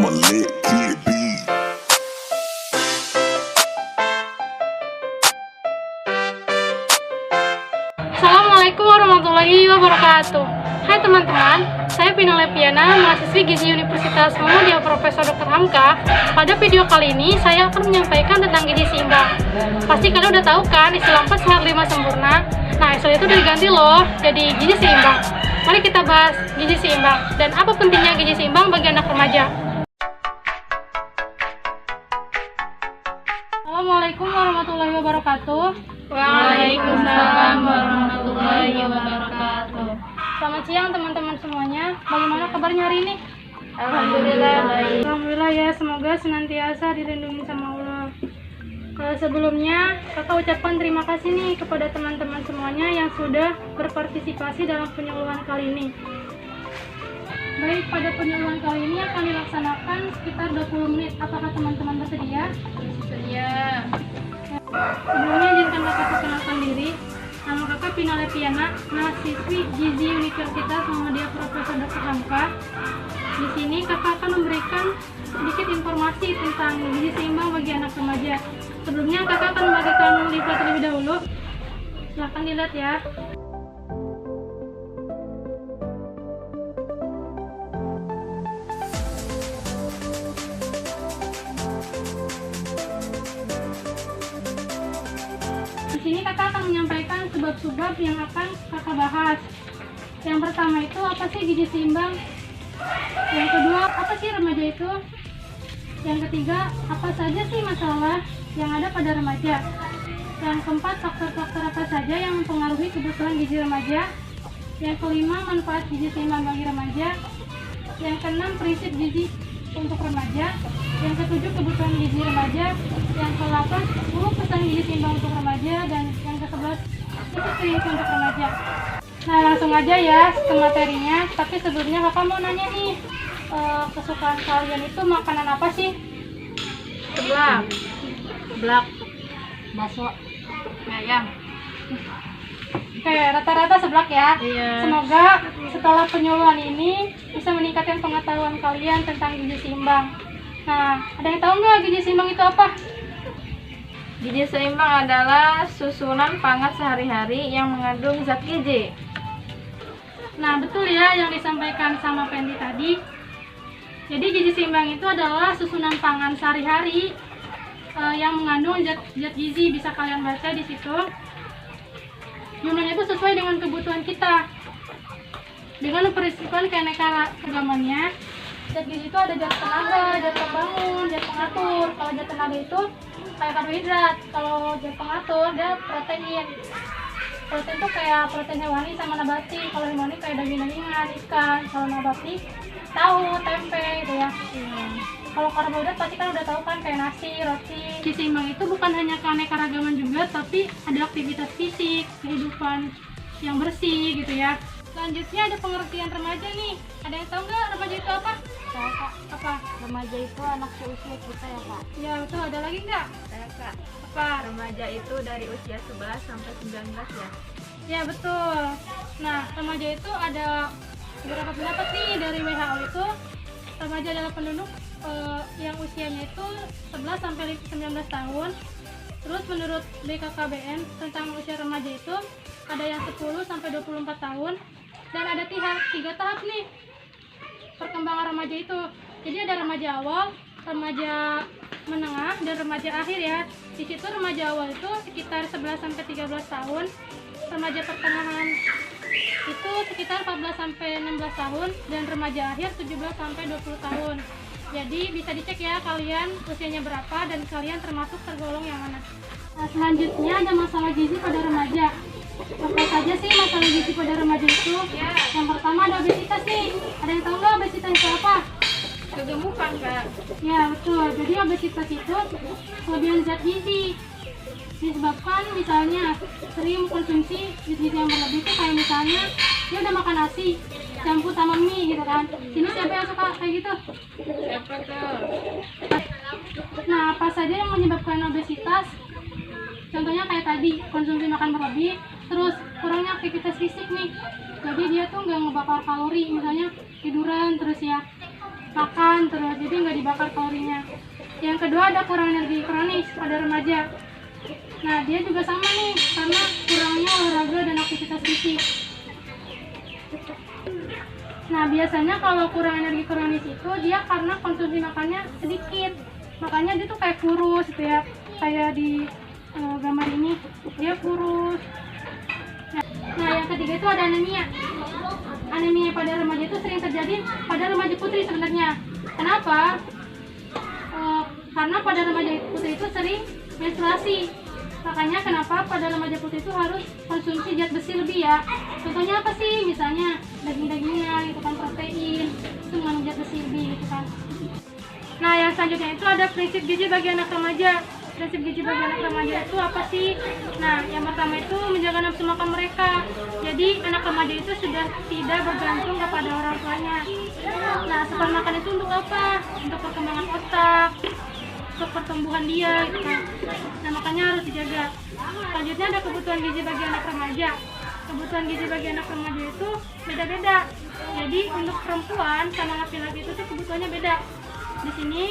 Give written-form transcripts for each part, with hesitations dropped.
a lit kid be. Assalamualaikum warahmatullahi wabarakatuh. Hai teman-teman, saya Pina Lepiana, mahasiswi Gizi Universitas Muhammadiyah Profesor Dr. Hamka. Pada video kali ini saya akan menyampaikan tentang gizi seimbang. Pasti kalian udah tahu kan istilah 4 sehat 5 sempurna. Nah, istilah itu udah diganti loh jadi gizi seimbang. Mari kita bahas gizi seimbang dan apa pentingnya gizi seimbang bagi anak remaja. Assalamualaikum warahmatullahi wabarakatuh. Waalaikumsalam warahmatullahi wabarakatuh. Selamat siang teman-teman semuanya. Bagaimana kabarnya hari ini? Alhamdulillah baik. Alhamdulillah ya, semoga senantiasa dilindungi sama Allah. Sebelumnya, kakak ucapkan terima kasih nih kepada teman-teman semuanya yang sudah berpartisipasi dalam penyuluhan kali ini. Baik, pada penyuluhan kali ini akan dilaksanakan sekitar 20 menit. Apakah teman-teman bersedia? Bersedia. Sebelumnya izinkan kakak perkenalkan diri. Nama kakak Pina Lepiana, mahasiswi Gizi Universitas Muhammadiyah Profesor Dr. Hamka. Di sini kakak akan memberikan sedikit informasi tentang gizi seimbang bagi anak remaja. Sebelumnya kakak akan membagikan leaflet terlebih dahulu. Silahkan dilihat ya. Di sini kakak akan menyampaikan sebab-sebab yang akan kakak bahas. Yang pertama itu apa sih gizi seimbang? Yang kedua, apa sih remaja itu? Yang ketiga, apa saja sih masalah yang ada pada remaja? Yang keempat, faktor-faktor apa saja yang mempengaruhi kebutuhan gizi remaja? Yang kelima, manfaat gizi seimbang bagi remaja. Yang keenam, prinsip gizi untuk remaja. Yang ketujuh, kebutuhan gizi remaja. Yang ke-8, 10 pesan gizi seimbang untuk remaja. Dan yang ke-11, tips klinis untuk remaja. Nah, langsung aja ya ke materinya. Tapi sebelumnya kakak mau nanya nih, kesukaan kalian itu makanan apa sih? Seblak. Bakso. Ayam. Oke, rata-rata seblak ya. Iya. Semoga setelah penyuluhan ini bisa meningkatkan pengetahuan kalian tentang gizi seimbang. Nah, ada yang tahu nggak gizi seimbang itu apa? Gizi seimbang adalah susunan pangan sehari-hari yang mengandung zat gizi. Nah, betul ya yang disampaikan sama Fendi tadi. Jadi gizi seimbang itu adalah susunan pangan sehari-hari yang mengandung zat gizi. Bisa kalian baca di situ. Jumlahnya itu sesuai dengan kebutuhan kita. Dengan memperhatikan keanekaragamannya, zat gizi itu ada zat tenaga, zat pembangun, zat pengatur. Kalau zat tenaga itu kayak karbohidrat, kalau zat pengatur dia protein. Protein itu kayak protein hewani sama nabati. Kalau hewani kayak daging-dagingan, ikan. Kalau nabati tahu, tempe gitu ya. Kalau karbohidrat pasti kan udah tahu kan kayak nasi, roti. Gizi seimbang itu bukan hanya keanekaragaman juga, tapi ada aktivitas fisik, kehidupan yang bersih gitu ya. Selanjutnya ada pengertian remaja nih. Ada yang tahu nggak remaja itu apa? Tahu Kak, Apa? remaja itu anak seusia kita ya Kak. Ya betul, ada lagi nggak? Saya Kak, Apa? remaja itu dari usia 11 sampai 19 ya. Ya betul. Nah, remaja itu ada beberapa pendapat nih dari WHO itu. Remaja adalah penduduk yang usianya itu 11 sampai 19 tahun. Terus menurut BKKBN tentang usia remaja itu ada yang 10 sampai 24 tahun dan ada tiga tahap nih perkembangan remaja itu. Jadi ada remaja awal, remaja menengah, dan remaja akhir ya. Di situ remaja awal itu sekitar 11 sampai 13 tahun. Remaja pertengahan itu sekitar 14 sampai 16 tahun dan remaja akhir 17 sampai 20 tahun. Jadi bisa dicek ya kalian usianya berapa dan kalian termasuk tergolong yang mana. Nah, selanjutnya ada masalah gizi pada remaja. Apa saja sih masalah gizi pada remaja itu? Yang pertama ada obesitas nih. Ada yang tahu nggak obesitas itu apa? Kegemukan Kak. Ya betul. Jadi obesitas itu kelebihan zat gizi. Disebabkan misalnya sering mengkonsumsi gizi yang berlebih itu kayak misalnya dia udah makan nasi campur sama mie gitu kan. Sini siapa yang suka kayak gitu? Siapa tuh? Nah, apa saja yang menyebabkan obesitas? Contohnya kayak tadi, konsumsi makan berlebih, terus kurangnya aktivitas fisik nih. Jadi dia tuh nggak ngebakar kalori, misalnya tiduran terus ya. makan terus, jadi nggak dibakar kalorinya. Yang kedua ada kurang energi kronis pada remaja. Nah dia juga sama nih, karena kurangnya olahraga dan aktivitas fisik. Nah biasanya kalau kurang energi kronis itu dia karena konsumsi makannya sedikit, makanya dia tuh kayak kurus gitu ya, kayak di gambar ini dia kurus. Nah yang ketiga itu ada anemia. Anemia pada remaja itu sering terjadi pada remaja putri sebenarnya. Kenapa? Karena pada remaja putri itu sering menstruasi. Makanya kenapa pada remaja putri itu harus konsumsi zat besi lebih ya. Contohnya apa sih? Misalnya daging-dagingan, itu kan protein, itu mengandung zat besi lebih gitu kan. Nah yang selanjutnya itu ada prinsip gizi bagi anak remaja. Prinsip gizi bagi anak remaja itu apa sih? Nah yang pertama itu menjaga nafsu makan mereka. Jadi anak remaja itu sudah tidak bergantung kepada orang tuanya. Nah asupan makan itu untuk apa? Untuk perkembangan otak, untuk pertumbuhan dia gitu kan. Nah makanya harus dijaga. Selanjutnya ada kebutuhan gizi bagi anak remaja. Kebutuhan gizi bagi anak remaja itu beda-beda. Jadi untuk perempuan sama laki-laki itu tuh kebutuhannya beda. Di sini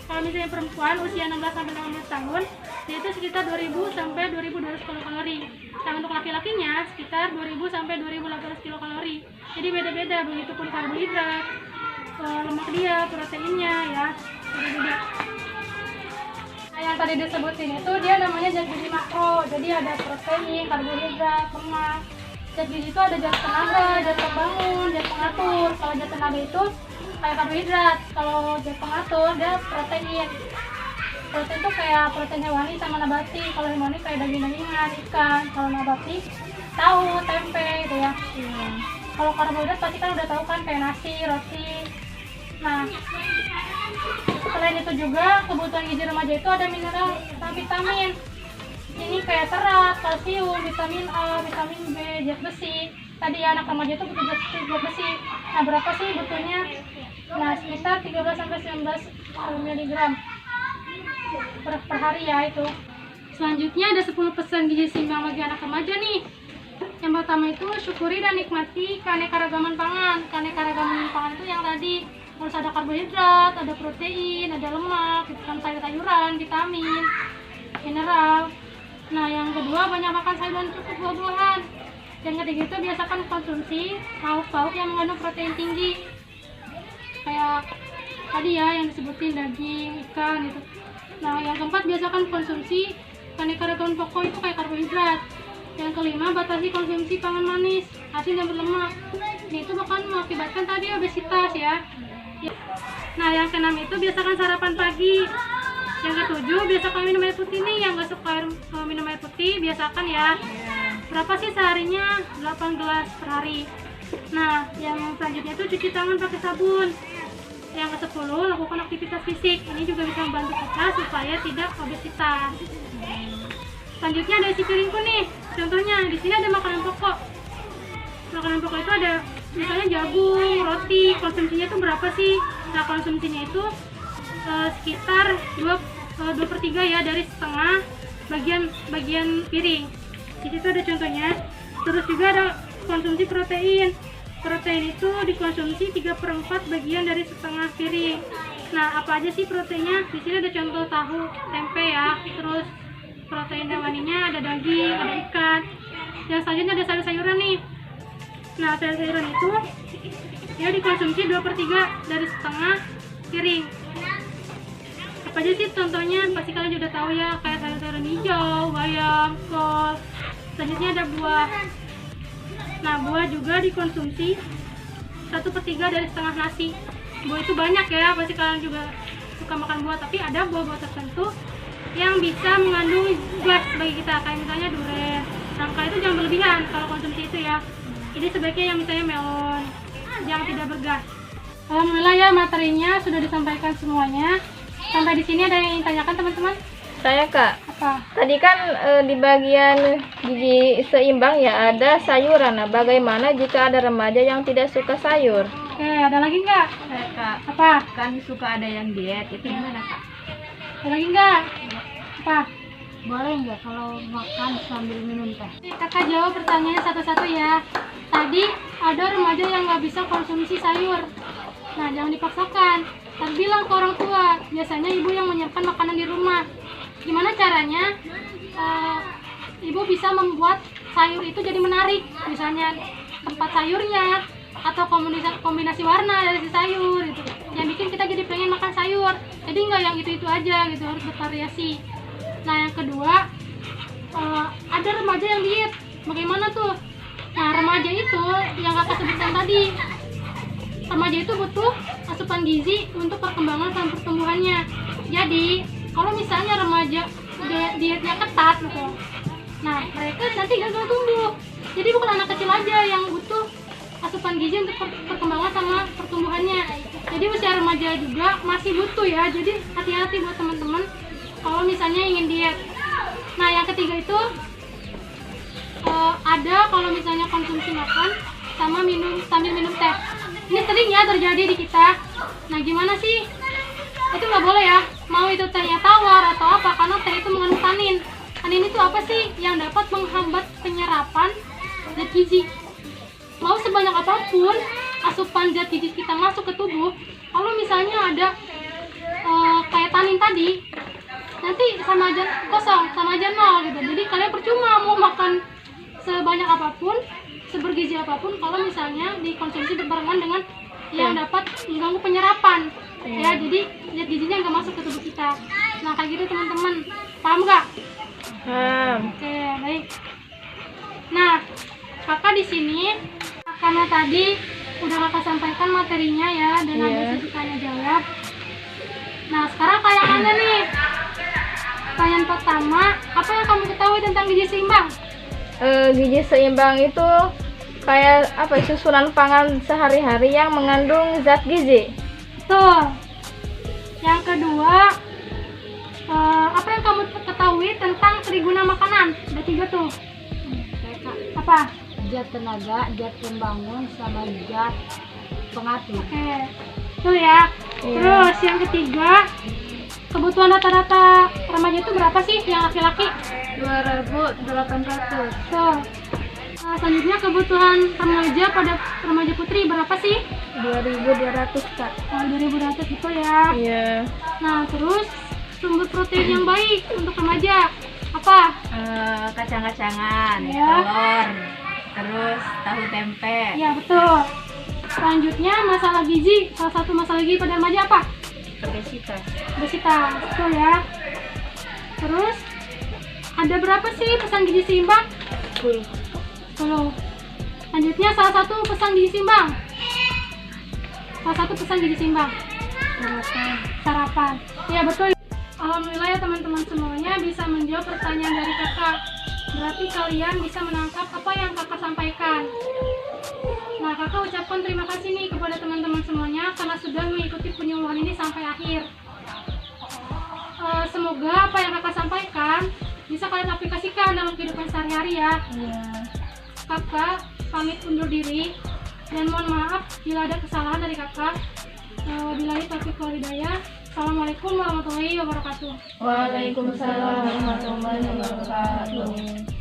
kalau misalnya perempuan usia 16 sampai 18 tahun dia itu sekitar 2000 sampai 2200 kilokalori. Nah untuk laki-lakinya sekitar 2000 sampai 2800 kilokalori. Jadi beda-beda, begitupun karbohidrat, lemak dia, proteinnya ya beda-beda. Nah, yang tadi disebutin itu dia namanya zat gizi makro. Jadi ada protein, karbohidrat, lemak. Zat gizi itu ada zat tenaga, zat pembangun, zat pengatur. Kalau zat tenaga itu kayak karbohidrat, kalau zat pengatur dia protein. Protein itu kayak protein hewani sama nabati. Kalau hewani kayak daging-dagingan, ikan. Kalau nabati tahu, tempe gitu ya. Kalau karbohidrat pasti kan udah tahu kan, kayak nasi, roti. Nah selain itu juga kebutuhan gizi remaja itu ada mineral dan vitamin. Ini kayak serat, kalsium, vitamin A, vitamin B, zat besi. Tadi anak remaja itu butuh zat besi. Nah berapa sih butuhnya? Nah sekitar 13 sampai 19 mg per hari ya itu. Selanjutnya ada 10 pesan gizi seimbang bagi anak remaja nih. Yang pertama itu syukuri dan nikmati keanekaragaman pangan. Keanekaragaman pangan itu yang tadi harus ada karbohidrat, ada protein, ada lemak, kan sayur-sayuran, vitamin, mineral. Nah yang kedua banyak makan sayur dan cukup buah-buahan. Yang ketiga itu biasakan konsumsi lauk-pauk yang mengandung protein tinggi. Kayak tadi ya yang disebutin daging, ikan gitu. Nah yang keempat biasakan konsumsi keanekaragaman pokok itu kayak karbohidrat. Yang kelima batasi konsumsi pangan manis, asin dan berlemak. Ini itu bahkan mengakibatkan tadi obesitas ya. Nah yang keenam itu biasakan sarapan pagi. Yang ketujuh biasakan minum air putih nih. Yang gak suka minum air putih biasakan ya. Berapa sih seharinya? 8 gelas per hari. Nah yang selanjutnya itu cuci tangan pakai sabun. Yang ke-10 lakukan aktivitas fisik. Ini juga bisa membantu kita supaya tidak obesitas. Selanjutnya ada isi piringku nih. Contohnya di sini ada makanan pokok. Makanan pokok itu ada misalnya jagung, roti. Konsumsinya itu berapa sih? Nah konsumsinya itu sekitar 2/3 ya dari setengah bagian piring. Di situ ada contohnya. Terus juga ada konsumsi protein. Protein itu dikonsumsi 3/4 bagian dari setengah piring. Nah apa aja sih proteinnya? Di sini ada contoh tahu, tempe ya. Terus protein hewaninya ada daging, ada ikan. Yang selanjutnya ada sayur-sayuran nih. Nah sayur-sayuran itu dia dikonsumsi 2/3 dari setengah piring. Apa aja sih contohnya? Pasti kalian juga tahu ya, kayak sayur-sayuran hijau, bayam, kol. Selanjutnya ada buah. Nah buah juga dikonsumsi 1/3 dari setengah nasi. Buah itu banyak ya, pasti kalian juga suka makan buah. Tapi ada buah-buah tertentu yang bisa mengandung gas bagi kita, kayak misalnya durian. Nangka itu jangan berlebihan kalau konsumsi itu ya. Jadi sebaiknya yang misalnya melon, yang tidak bergas. Alhamdulillah ya materinya sudah disampaikan semuanya. Sampai di sini ada yang ingin tanyakan teman-teman? Saya Kak, Apa? tadi kan di bagian gizi seimbang ya ada sayuran. Nah, bagaimana jika ada remaja yang tidak suka sayur? Oke, ada lagi nggak? Saya Kak, Apa? kan suka ada yang diet, itu gimana Kak? Ada lagi nggak? Apa? Boleh nggak kalau makan sambil minum teh? Kakak jawab pertanyaannya satu-satu ya. Tadi ada remaja yang nggak bisa konsumsi sayur. Nah, jangan dipaksakan. Dan bilang ke orang tua, biasanya ibu yang menyiapkan makanan di rumah. Gimana caranya ibu bisa membuat sayur itu jadi menarik, misalnya tempat sayurnya atau kombinasi warna dari si sayur gitu, yang bikin kita jadi pengen makan sayur. Jadi nggak yang itu aja gitu, harus bervariasi. Nah, yang kedua, ada remaja yang diet. Bagaimana tuh? Nah, remaja itu yang kakak sebutkan tadi, remaja itu butuh asupan gizi untuk perkembangan dan pertumbuhannya. Jadi kalau misalnya remaja dietnya ketat gitu, nah mereka nanti gagal tumbuh. Jadi bukan anak kecil aja yang butuh asupan gizi untuk perkembangan sama pertumbuhannya. Jadi usia remaja juga masih butuh ya. Jadi hati-hati buat teman-teman kalau misalnya ingin diet. Nah, yang ketiga itu ada kalau misalnya konsumsi makan sama sambil minum teh. Ini sering ya terjadi di kita. Nah, gimana sih? Itu nggak boleh ya. Mau itu tehnya tawar atau apa, karena teh itu mengandung tanin. Tanin itu apa sih? Yang dapat menghambat penyerapan zat gizi. Mau sebanyak apapun asupan zat gizi kita masuk ke tubuh, kalau misalnya ada kayak tanin tadi, nanti sama aja kosong, sama aja nol gitu. Jadi kalian percuma mau makan sebanyak apapun, sebergizi apapun, kalau misalnya dikonsumsi berbarengan dengan yang dapat mengganggu penyerapan. Ya, jadi zat gizinya nggak masuk ke tubuh kita. Nah, kayak gitu teman-teman, paham nggak? Paham. Oke, baik. Nah, kakak di sini karena tadi udah kakak sampaikan materinya ya, dan ada sesi tanya jawab. Nah, sekarang kayak mana nih? Pertanyaan pertama, apa yang kamu ketahui tentang gizi seimbang? Gizi seimbang itu kayak apa? Susunan pangan sehari-hari yang mengandung zat gizi. Betul. Yang kedua, apa yang kamu ketahui tentang triguna makanan? Ada 3 tuh. Apa? Zat tenaga, zat pembangun, sama zat pengatur. Oke, tuh ya. Terus yang ketiga, kebutuhan rata-rata remaja itu berapa sih yang laki-laki? 2.800. Tuh. Nah, selanjutnya kebutuhan remaja pada remaja putri berapa sih? 2.200, Kak. Oh, 2.200 gitu ya. Iya. Nah, terus sumber protein yang baik untuk remaja apa? Kacang-kacangan, Ya. telur, terus tahu tempe. Ya, betul. Selanjutnya masalah gizi. Salah satu masalah gizi pada remaja apa? Obesitas. Obesitas, betul ya. Terus ada berapa sih pesan gizi seimbang? 10. Selanjutnya salah satu pesan gizi seimbang. Salah satu pesan gizi seimbang. Sarapan. Ya, betul. Alhamdulillah ya teman-teman semuanya bisa menjawab pertanyaan dari kakak. Berarti kalian bisa menangkap apa yang kakak sampaikan. Nah, kakak ucapkan terima kasih nih kepada teman-teman semuanya karena sudah mengikuti penyuluhan ini sampai akhir. Semoga apa yang kakak sampaikan bisa kalian aplikasikan dalam kehidupan sehari-hari ya. Kakak pamit undur diri dan mohon maaf bila ada kesalahan dari kakak. Wabillahi taufiq wal hidayah. Assalamualaikum warahmatullahi wabarakatuh. Waalaikumsalam warahmatullahi wabarakatuh.